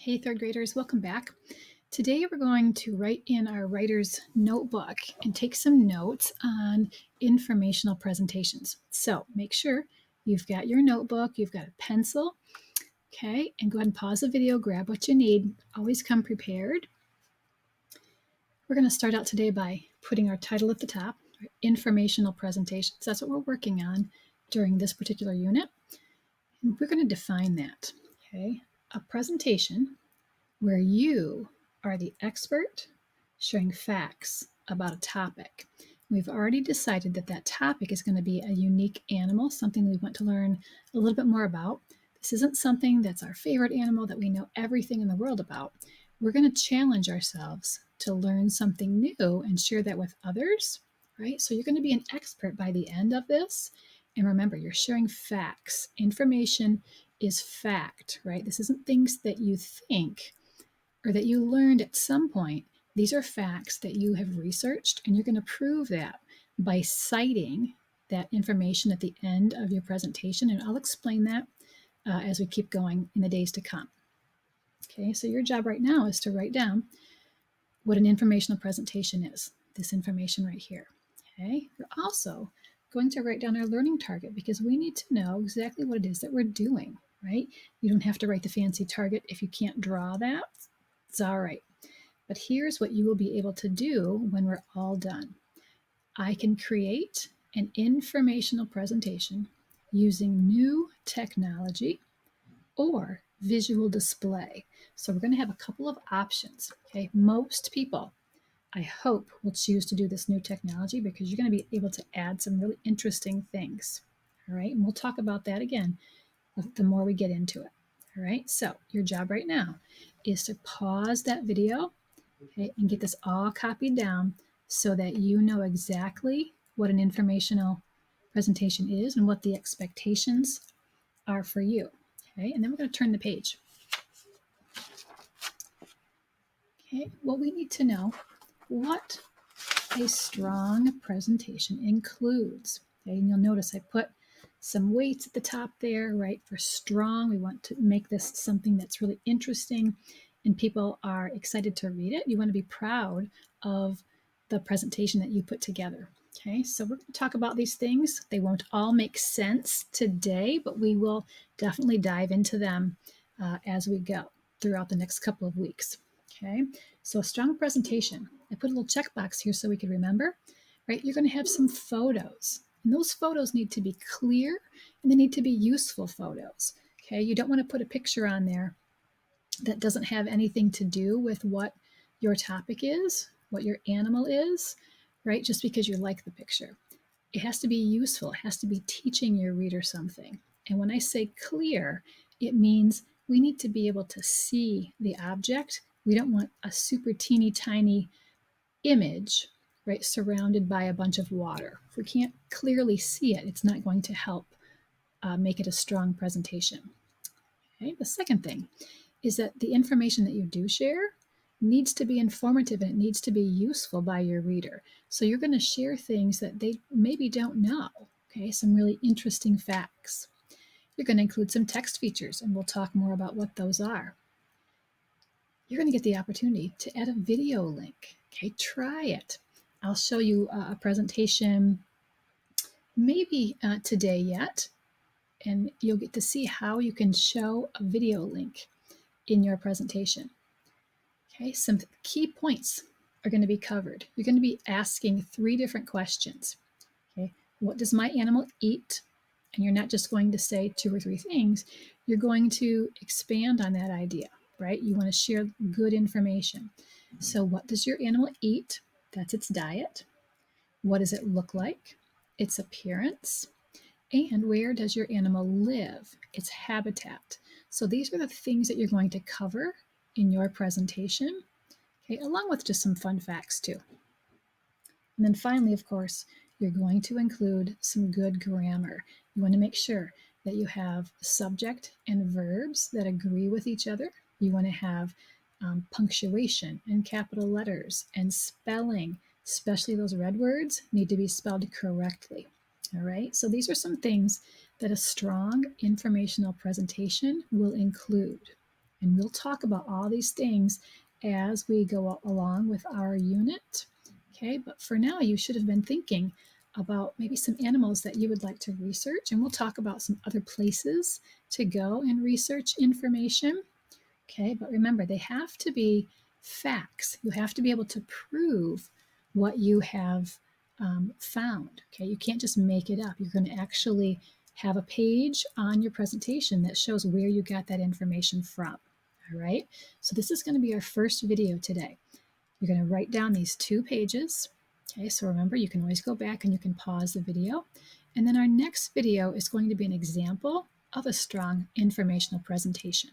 Hey, third graders, welcome back. Today we're going to write in our writer's notebook and take some notes on informational presentations. So make sure you've got your notebook, you've got a pencil, okay, and go ahead and pause the video, grab what you need. Always come prepared. We're going to start out today by putting our title at the top, informational presentations. That's what we're working on during this particular unit. And we're going to define that, okay? A presentation where you are the expert sharing facts about a topic. We've already decided that that topic is going to be a unique animal, something we want to learn a little bit more about. This isn't something that's our favorite animal that we know everything in the world about. We're going to challenge ourselves to learn something new and share that with others, right? So you're going to be an expert by the end of this. And remember, you're sharing facts. Information is fact, right? This isn't things that you think or that you learned at some point. These are facts that you have researched, and you're going to prove that by citing that information at the end of your presentation. And I'll explain that as we keep going in the days to come. Okay, so your job right now is to write down what an informational presentation is, this information right here. Okay, we're also going to write down our learning target because we need to know exactly what it is that we're doing, right? You don't have to write the fancy target if you can't draw that. It's all right. But here's what you will be able to do when we're all done. I can create an informational presentation using new technology or visual display. So we're going to have a couple of options. Okay, most people, I hope, will choose to do this new technology because you're going to be able to add some really interesting things. All right, and we'll talk about that again the more we get into it. All right, so your job right now is to pause that video, okay, and get this all copied down so that you know exactly what an informational presentation is and what the expectations are for you. Okay, and then we're going to turn the page. Okay, well, we need to know what a strong presentation includes. Okay, and you'll notice I put some weights at the top there, right? For strong, we want to make this something that's really interesting and people are excited to read it. You want to be proud of the presentation that you put together. Okay, so we're going to talk about these things. They won't all make sense today, but we will definitely dive into them as we go throughout the next couple of weeks. Okay, so a strong presentation. I put a little checkbox here so we can remember, right? You're going to have some photos, and those photos need to be clear and they need to be useful photos. Okay, you don't want to put a picture on there that doesn't have anything to do with what your topic is, what your animal is, right? Just because you like the picture. It has to be useful. It has to be teaching your reader something. And when I say clear, it means we need to be able to see the object. We don't want a super teeny tiny image, right, surrounded by a bunch of water. If we can't clearly see it, it's not going to help make it a strong presentation. Okay, the second thing is that the information that you do share needs to be informative and it needs to be useful by your reader. So you're going to share things that they maybe don't know, okay, some really interesting facts. You're going to include some text features, and we'll talk more about what those are. You're going to get the opportunity to add a video link. Okay, try it. I'll show you a presentation maybe today yet, and you'll get to see how you can show a video link in your presentation. Okay, some key points are going to be covered. You're going to be asking 3 different questions. Okay, what does my animal eat? And you're not just going to say 2 or 3 things. You're going to expand on that idea, right? You want to share good information. So what does your animal eat? That's its diet. What does it look like? Its appearance. And where does your animal live? Its habitat. So these are the things that you're going to cover in your presentation, okay, along with just some fun facts too. And then finally, of course, you're going to include some good grammar. You want to make sure that you have subject and verbs that agree with each other. You want to have punctuation and capital letters and spelling, especially those red words, need to be spelled correctly. All right, so these are some things that a strong informational presentation will include. And we'll talk about all these things as we go along with our unit. Okay, but for now, you should have been thinking about maybe some animals that you would like to research, and we'll talk about some other places to go and research information. Okay, but remember, they have to be facts. You have to be able to prove what you have found. Okay, you can't just make it up. You're going to actually have a page on your presentation that shows where you got that information from. All right, so this is going to be our first video today. You're going to write down these 2 pages. Okay, so remember, you can always go back and you can pause the video. And then our next video is going to be an example of a strong informational presentation.